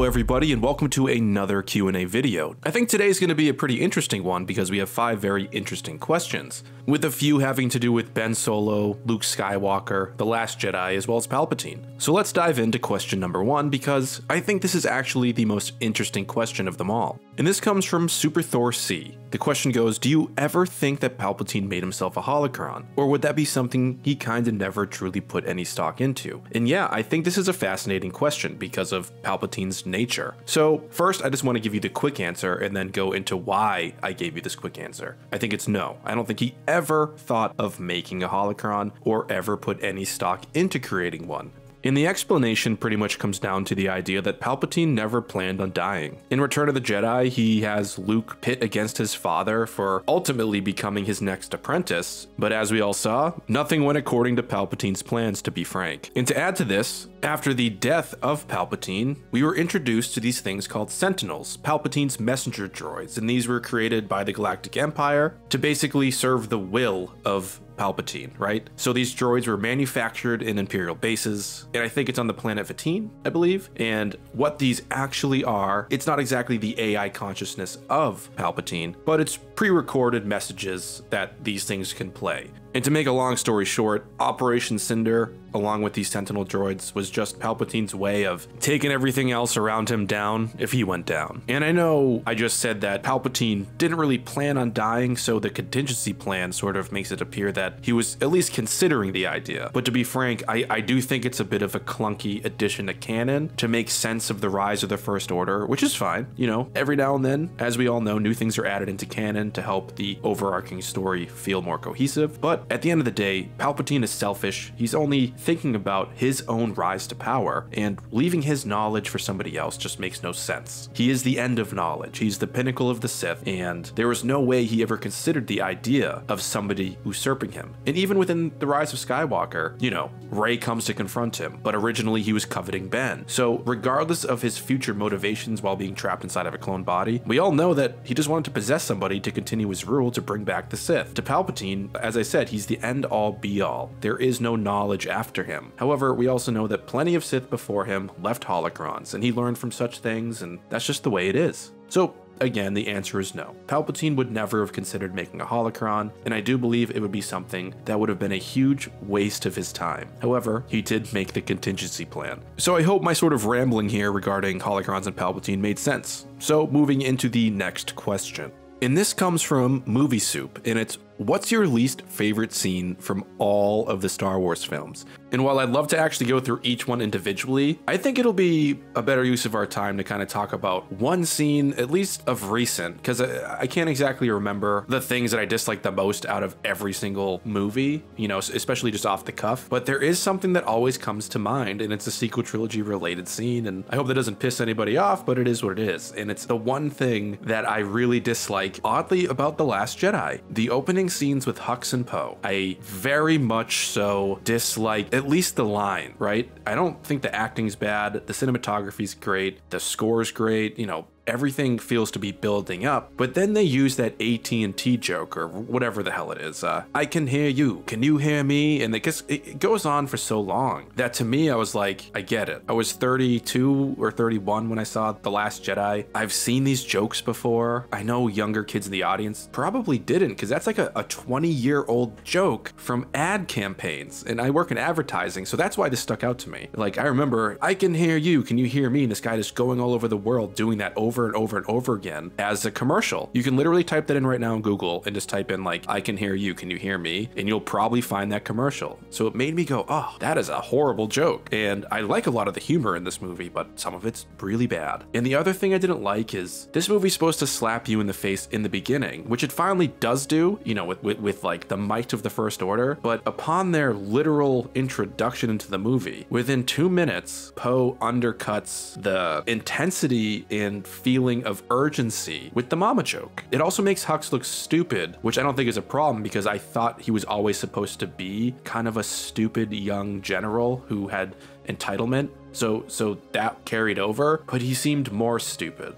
everybody, and welcome to another Q&A video. I think today's going to be a pretty interesting one because we have 5 very interesting questions, with a few having to do with Ben Solo, Luke Skywalker, The Last Jedi, as well as Palpatine. So let's dive into question number 1 because I think this is actually the most interesting question of them all. And this comes from Super Thor C. The question goes, do you ever think that Palpatine made himself a holocron? Or would that be something he kinda never truly put any stock into? And yeah, I think this is a fascinating question because of Palpatine's nature. So first, I just want to give you the quick answer and then go into why I gave you this quick answer. I think it's no. I don't think he ever thought of making a holocron or ever put any stock into creating one. And the explanation pretty much comes down to the idea that Palpatine never planned on dying. In Return of the Jedi, he has Luke pit against his father for ultimately becoming his next apprentice, but as we all saw, nothing went according to Palpatine's plans, to be frank. And to add to this, after the death of Palpatine, we were introduced to these things called Sentinels, Palpatine's messenger droids, and these were created by the Galactic Empire to basically serve the will of Palpatine, right? So these droids were manufactured in Imperial bases, and I think it's on the planet Fatine, I believe. And what these actually are, it's not exactly the AI consciousness of Palpatine, but it's pre-recorded messages that these things can play. And to make a long story short, Operation Cinder, along with these Sentinel droids, was just Palpatine's way of taking everything else around him down if he went down. And I know I just said that Palpatine didn't really plan on dying, so the contingency plan sort of makes it appear that he was at least considering the idea. But to be frank, I do think it's a bit of a clunky addition to canon to make sense of the rise of the First Order, which is fine. You know, every now and then, as we all know, new things are added into canon to help the overarching story feel more cohesive. But at the end of the day, Palpatine is selfish. He's only thinking about his own rise to power, and leaving his knowledge for somebody else just makes no sense. He is the end of knowledge. He's the pinnacle of the Sith, and there was no way he ever considered the idea of somebody usurping him. And even within the rise of Skywalker, you know, Rey comes to confront him, but originally he was coveting Ben. So regardless of his future motivations while being trapped inside of a clone body, we all know that he just wanted to possess somebody to continue his rule to bring back the Sith. To Palpatine, as I said, he's the end-all be-all. There is no knowledge after him. However, we also know that plenty of Sith before him left holocrons, and he learned from such things, and that's just the way it is. So again, the answer is no. Palpatine would never have considered making a holocron, and I do believe it would be something that would have been a huge waste of his time. However, he did make the contingency plan. So I hope my sort of rambling here regarding holocrons and Palpatine made sense. So moving into the next question. And this comes from Movie Soup, and it's, what's your least favorite scene from all of the Star Wars films? And while I'd love to actually go through each one individually, I think it'll be a better use of our time to kind of talk about one scene, at least of recent, because I can't exactly remember the things that I dislike the most out of every single movie, you know, especially just off the cuff. But there is something that always comes to mind, and it's a sequel trilogy related scene, and I hope that doesn't piss anybody off, but it is what it is. And it's the one thing that I really dislike, oddly, about The Last Jedi. The opening scenes with Hux and Poe, I very much so dislike at least the line, right? I don't think the acting's bad, the cinematography's great, the score's great, you know, everything feels to be building up, but then they use that AT&T joke or whatever the hell it is. I can hear you, can you hear me? And it goes on for so long that to me, I was like, I get it. I was 32 or 31 when I saw The Last Jedi. I've seen these jokes before. I know younger kids in the audience probably didn't, because that's like a 20-year-old joke from ad campaigns. And I work in advertising, so that's why this stuck out to me. Like, I remember, I can hear you, can you hear me? And this guy just going all over the world doing that over and over and over again as a commercial. You can literally type that in right now in Google and just type in like, I can hear you, can you hear me? And you'll probably find that commercial. So it made me go, oh, that is a horrible joke. And I like a lot of the humor in this movie, but some of it's really bad. And the other thing I didn't like is this movie's supposed to slap you in the face in the beginning, which it finally does do, you know, with like the might of the First Order. But upon their literal introduction into the movie, within 2 minutes, Poe undercuts the intensity and feeling of urgency with the mama joke. It also makes Hux look stupid, which I don't think is a problem because I thought he was always supposed to be kind of a stupid young general who had entitlement. So that carried over, but he seemed more stupid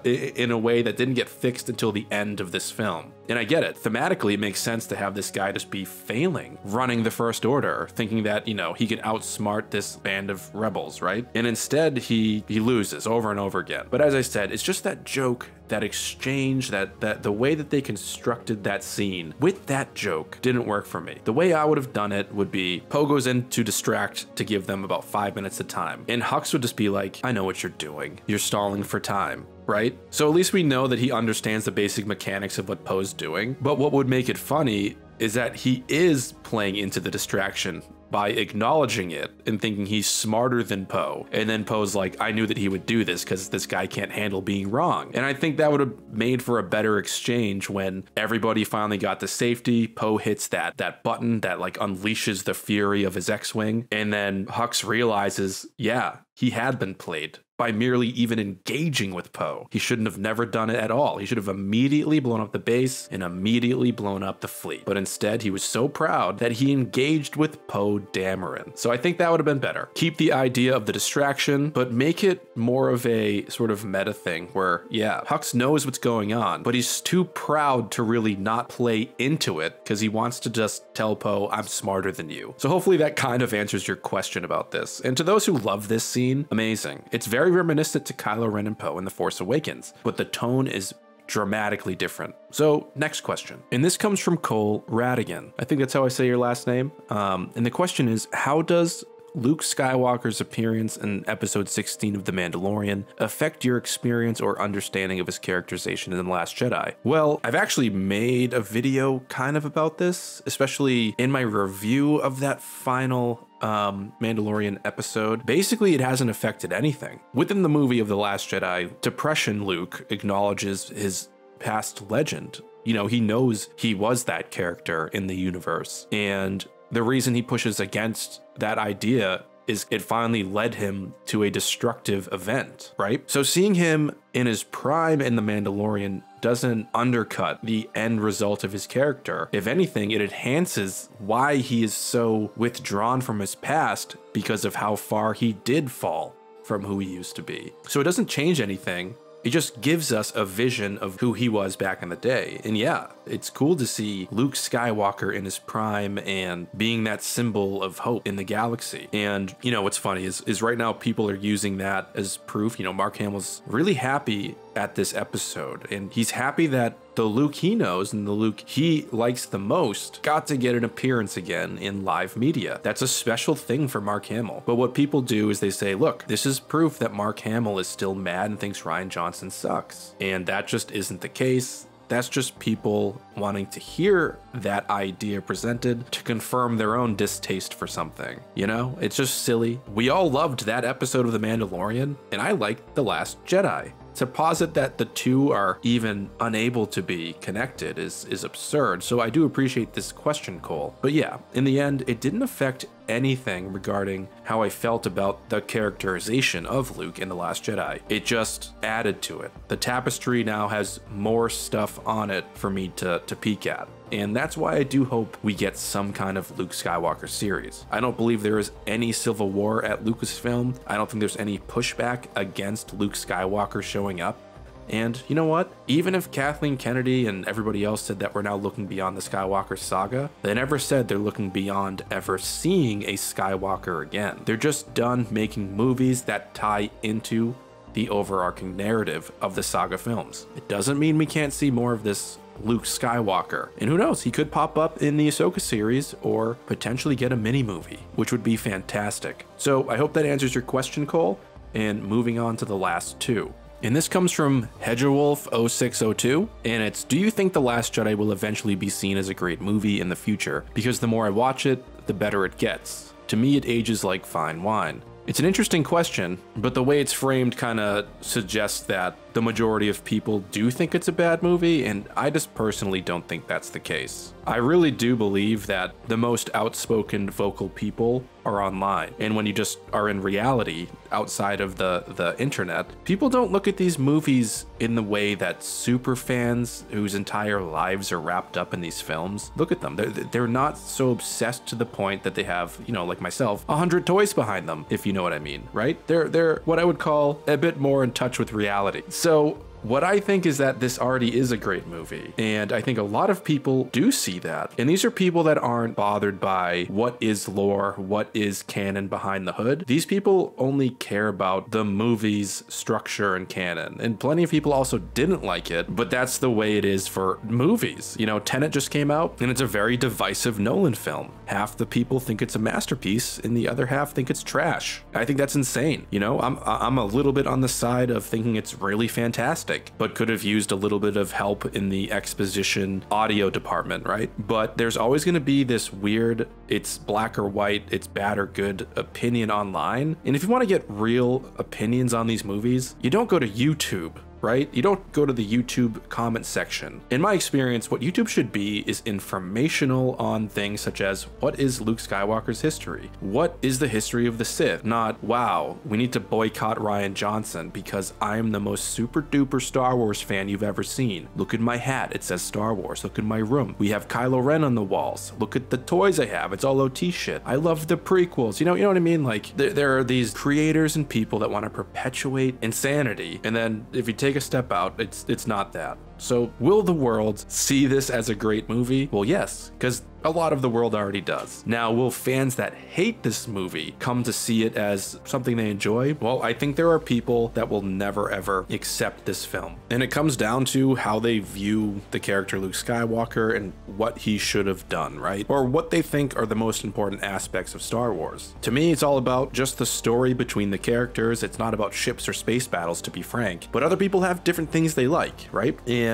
in a way that didn't get fixed until the end of this film. And I get it. Thematically, it makes sense to have this guy just be failing, running the First Order, thinking that, you know, he can outsmart this band of rebels, right? And instead, he loses over and over again. But as I said, it's just that joke, that exchange, that the way that they constructed that scene with that joke didn't work for me. The way I would have done it would be Poe goes in to distract to give them about 5 minutes of time. And Hux would just be like, I know what you're doing. You're stalling for time. Right? So at least we know that he understands the basic mechanics of what Poe's doing. But what would make it funny is that he is playing into the distraction by acknowledging it and thinking he's smarter than Poe. And then Poe's like, I knew that he would do this because this guy can't handle being wrong. And I think that would have made for a better exchange when everybody finally got to safety. Poe hits that button that like unleashes the fury of his X-Wing. And then Hux realizes, yeah, he had been played by merely even engaging with Poe. He shouldn't have never done it at all. He should have immediately blown up the base and immediately blown up the fleet. But instead, he was so proud that he engaged with Poe Dameron. So I think that would have been better. Keep the idea of the distraction, but make it more of a sort of meta thing where, yeah, Hux knows what's going on, but he's too proud to really not play into it because he wants to just tell Poe, I'm smarter than you. So hopefully that kind of answers your question about this. And to those who love this scene, amazing. It's very reminiscent to Kylo Ren and Poe in The Force Awakens, but the tone is dramatically different. So next question, and this comes from Cole Radigan. I think that's how I say your last name. And the question is, how does Luke Skywalker's appearance in episode 16 of The Mandalorian affect your experience or understanding of his characterization in The Last Jedi? Well, I've actually made a video kind of about this, especially in my review of that final Mandalorian episode. Basically, it hasn't affected anything. Within the movie of The Last Jedi, Depression Luke acknowledges his past legend. You know, he knows he was that character in the universe, and the reason he pushes against that idea is it finally led him to a destructive event, right? So seeing him in his prime in The Mandalorian doesn't undercut the end result of his character. If anything, it enhances why he is so withdrawn from his past because of how far he did fall from who he used to be. So it doesn't change anything. It just gives us a vision of who he was back in the day. And yeah, it's cool to see Luke Skywalker in his prime and being that symbol of hope in the galaxy. And you know, what's funny is right now people are using that as proof. You know, Mark Hamill's really happy at this episode, and he's happy that the Luke he knows and the Luke he likes the most got to get an appearance again in live media. That's a special thing for Mark Hamill. But what people do is they say, look, this is proof that Mark Hamill is still mad and thinks Rian Johnson sucks. And that just isn't the case. That's just people wanting to hear that idea presented to confirm their own distaste for something. You know, it's just silly. We all loved that episode of The Mandalorian, and I liked The Last Jedi. To posit that the two are even unable to be connected is absurd. So I do appreciate this question, Cole. But yeah, in the end, it didn't affect anything regarding how I felt about the characterization of Luke in The Last Jedi. It just added to it. The tapestry now has more stuff on it for me to peek at. And that's why I do hope we get some kind of Luke Skywalker series. I don't believe there is any civil war at Lucasfilm. I don't think there's any pushback against Luke Skywalker showing up. And you know what? Even if Kathleen Kennedy and everybody else said that we're now looking beyond the Skywalker saga, they never said they're looking beyond ever seeing a Skywalker again. They're just done making movies that tie into the overarching narrative of the saga films. It doesn't mean we can't see more of this Luke Skywalker. And who knows, he could pop up in the Ahsoka series or potentially get a mini movie, which would be fantastic. So I hope that answers your question, Cole, and moving on to the last two. And this comes from Hedgewolf0602, and it's, do you think The Last Jedi will eventually be seen as a great movie in the future? Because the more I watch it, the better it gets. To me, it ages like fine wine. It's an interesting question, but the way it's framed kind of suggests that the majority of people do think it's a bad movie, and I just personally don't think that's the case. I really do believe that the most outspoken vocal people are online, and when you just are in reality outside of the internet, people don't look at these movies in the way that super fans whose entire lives are wrapped up in these films look at them. They're not so obsessed to the point that they have, you know, like myself, 100 toys behind them, if you know what I mean, right? They're what I would call a bit more in touch with reality. So what I think is that this already is a great movie. And I think a lot of people do see that. And these are people that aren't bothered by what is lore, what is canon behind the hood. These people only care about the movie's structure and canon. And plenty of people also didn't like it, but that's the way it is for movies. You know, Tenet just came out and it's a very divisive Nolan film. Half the people think it's a masterpiece and the other half think it's trash. I think that's insane. You know, I'm a little bit on the side of thinking it's really fantastic, but could have used a little bit of help in the exposition audio department, right? But there's always going to be this weird, it's black or white, it's bad or good opinion online. And if you want to get real opinions on these movies, you don't go to YouTube, right? You don't go to the YouTube comment section. In my experience, what YouTube should be is informational on things such as, what is Luke Skywalker's history? What is the history of the Sith? Not, wow, we need to boycott Rian Johnson because I'm the most super duper Star Wars fan you've ever seen. Look at my hat, it says Star Wars. Look at my room. We have Kylo Ren on the walls. Look at the toys I have, it's all OT shit. I love the prequels. You know what I mean? Like, there are these creators and people that want to perpetuate insanity, and then if you take a step out, it's not that. So will the world see this as a great movie? Well, yes, because a lot of the world already does. Now, will fans that hate this movie come to see it as something they enjoy? Well, I think there are people that will never ever accept this film. And it comes down to how they view the character Luke Skywalker and what he should have done, right? Or what they think are the most important aspects of Star Wars. To me, it's all about just the story between the characters. It's not about ships or space battles, to be frank. But other people have different things they like, right? And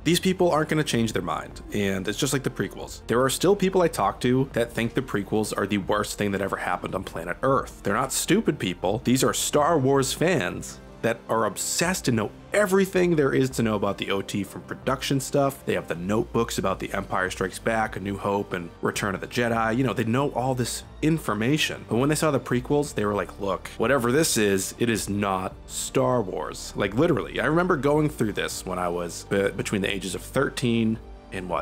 these people aren't going to change their mind, and it's just like the prequels. There are still people I talk to that think the prequels are the worst thing that ever happened on planet Earth. They're not stupid people. These are Star Wars fans that are obsessed to know everything there is to know about the OT from production stuff. They have the notebooks about The Empire Strikes Back, A New Hope, and Return of the Jedi. You know, they know all this information. But when they saw the prequels, they were like, look, whatever this is, it is not Star Wars. Like, literally. I remember going through this when I was between the ages of 13 and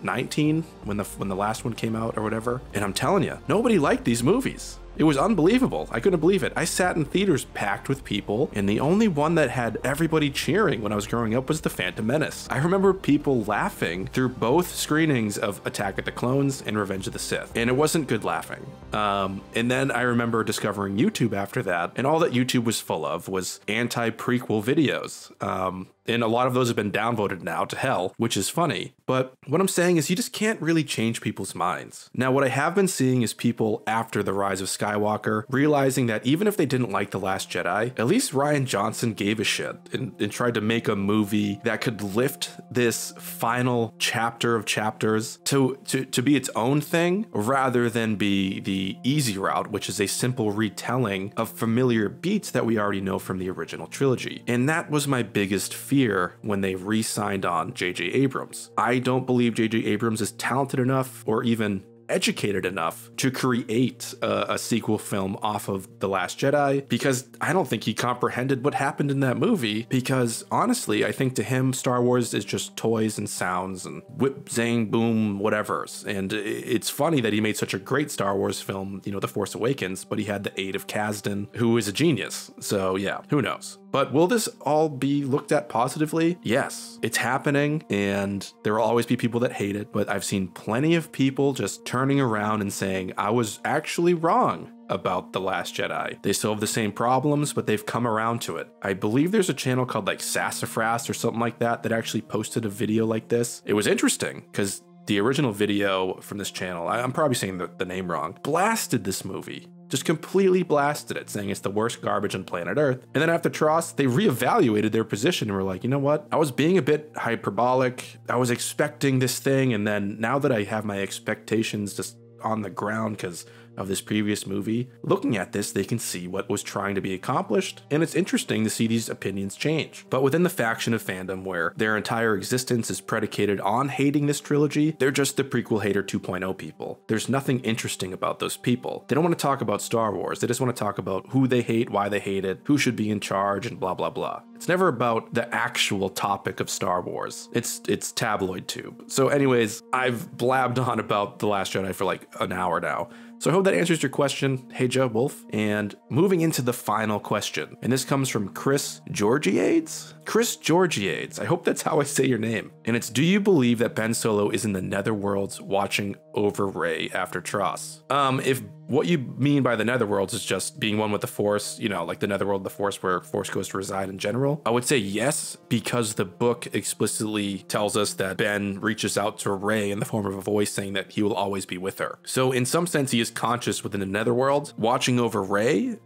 19 when the last one came out or whatever. And I'm telling you, nobody liked these movies. It was unbelievable. I couldn't believe it. I sat in theaters packed with people, and the only one that had everybody cheering when I was growing up was The Phantom Menace. I remember people laughing through both screenings of Attack of the Clones and Revenge of the Sith, and it wasn't good laughing. And then I remember discovering YouTube after that, and all that YouTube was full of was anti-prequel videos. And a lot of those have been downvoted now to hell, which is funny. But what I'm saying is you just can't really change people's minds. Now, what I have been seeing is people after the rise of Skywalker realizing that even if they didn't like The Last Jedi, at least Rian Johnson gave a shit and tried to make a movie that could lift this final chapter of chapters to be its own thing rather than be the easy route, which is a simple retelling of familiar beats that we already know from the original trilogy. And that was my biggest fear when they re-signed on J.J. Abrams. I don't believe J.J. Abrams is talented enough or even educated enough to create a sequel film off of The Last Jedi, because I don't think he comprehended what happened in that movie, because honestly, I think to him, Star Wars is just toys and sounds and whip, zang, boom, whatevers. And it's funny that he made such a great Star Wars film, you know, The Force Awakens, but he had the aid of Kasdan, who is a genius. So yeah, who knows? But will this all be looked at positively? Yes, it's happening, and there will always be people that hate it, but I've seen plenty of people just turning around and saying, I was actually wrong about The Last Jedi. They still have the same problems, but they've come around to it. I believe there's a channel called like Sassafras or something like that actually posted a video like this. It was interesting because the original video from this channel, I'm probably saying the name wrong, blasted this movie. Just completely blasted it, saying it's the worst garbage on planet Earth. And then after Tross, they reevaluated their position and were like, you know what? I was being a bit hyperbolic. I was expecting this thing. And then now that I have my expectations just on the ground because of this previous movie, looking at this, they can see what was trying to be accomplished, and it's interesting to see these opinions change. But within the faction of fandom where their entire existence is predicated on hating this trilogy, they're just the prequel hater 2.0 people. There's nothing interesting about those people. They don't want to talk about Star Wars. They just want to talk about who they hate, why they hate it, who should be in charge, and blah, blah, blah. It's never about the actual topic of Star Wars. It's tabloid tube. So anyways, I've blabbed on about The Last Jedi for like an hour now. So I hope hope that answers your question, Hey Joe Wolf. And moving into the final question, and this comes from Chris Georgiades? Chris Georgiades, I hope that's how I say your name. And it's, do you believe that Ben Solo is in the netherworlds watching over Rey after Tross? If what you mean by the netherworlds is just being one with the Force, you know, like the netherworld of the Force where Force ghosts reside in general, I would say yes, because the book explicitly tells us that Ben reaches out to Rey in the form of a voice saying that he will always be with her. So in some sense, he is conscious within the netherworld, watching over Rey.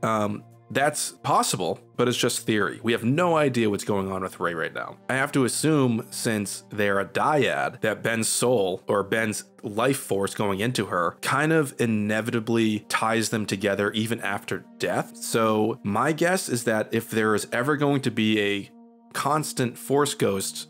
That's possible, but it's just theory. We have no idea what's going on with Rey right now. I have to assume, since they're a dyad, that Ben's soul, or Ben's life force going into her, kind of inevitably ties them together even after death. So my guess is that if there is ever going to be a constant Force ghost,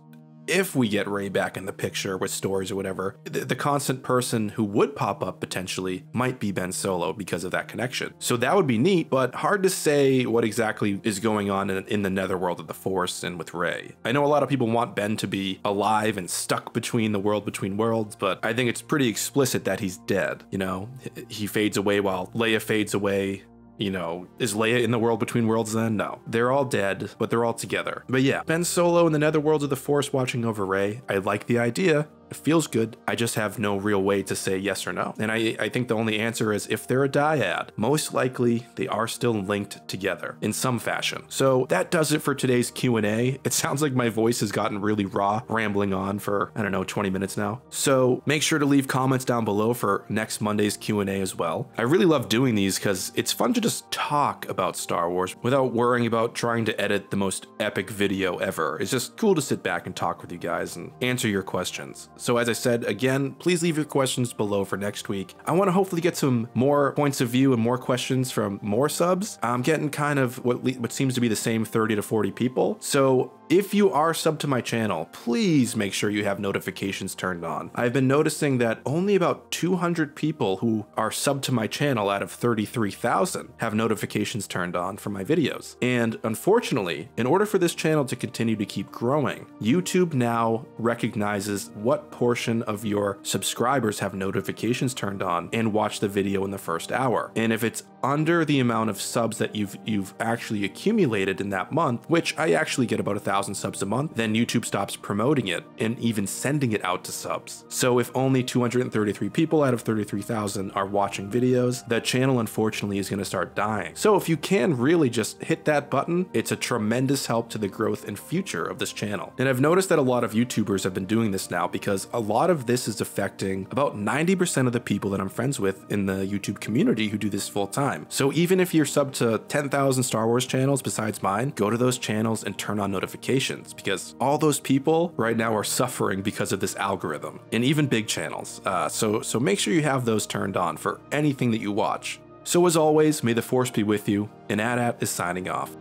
if we get Rey back in the picture with stories or whatever, the constant person who would pop up potentially might be Ben Solo because of that connection. So that would be neat, but hard to say what exactly is going on in the netherworld of the Force and with Rey. I know a lot of people want Ben to be alive and stuck between the world between worlds, but I think it's pretty explicit that he's dead. You know, he fades away while Leia fades away. You know, is Leia in the world between worlds then? No. They're all dead, but they're all together. But yeah, Ben Solo in the netherworlds of the Force watching over Rey. I like the idea. It feels good. I just have no real way to say yes or no. And I think the only answer is if they're a dyad, most likely they are still linked together in some fashion. So that does it for today's Q&A. It sounds like my voice has gotten really raw, rambling on for, I don't know, 20 minutes now. So make sure to leave comments down below for next Monday's Q&A as well. I really love doing these because it's fun to just talk about Star Wars without worrying about trying to edit the most epic video ever. It's just cool to sit back and talk with you guys and answer your questions. So as I said, again, please leave your questions below for next week. I want to hopefully get some more points of view and more questions from more subs. I'm getting kind of what seems to be the same 30 to 40 people. So if you are subbed to my channel, please make sure you have notifications turned on. I've been noticing that only about 200 people who are subbed to my channel out of 33,000 have notifications turned on for my videos. And unfortunately, in order for this channel to continue to keep growing, YouTube now recognizes what portion of your subscribers have notifications turned on and watch the video in the first hour. And if it's under the amount of subs that you've actually accumulated in that month, which I actually get about 1,000 subs a month, then YouTube stops promoting it and even sending it out to subs. So if only 233 people out of 33,000 are watching videos, the channel unfortunately is going to start dying. So if you can really just hit that button, it's a tremendous help to the growth and future of this channel. And I've noticed that a lot of YouTubers have been doing this now because a lot of this is affecting about 90% of the people that I'm friends with in the YouTube community who do this full time. So even if you're subbed to 10,000 Star Wars channels besides mine, go to those channels and turn on notifications, because all those people right now are suffering because of this algorithm, and even big channels. So make sure you have those turned on for anything that you watch. So as always, may the Force be with you, and AT-AT is signing off.